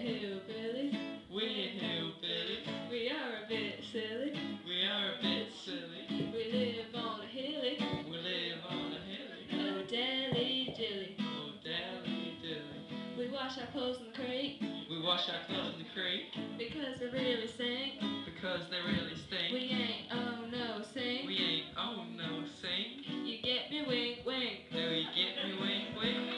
hillbillies. We're hillbillies. We are a bit silly. We are a bit silly. We live on a hilly. We live on a hilly. Oh, dilly dilly. Oh, dally dilly. We wash our clothes in the creek We wash our clothes in the creek because they really stink. because they really stink. We ain't oh no sing. We ain't, oh no, sing. You get me wink wink. Do you get me, wink, wink?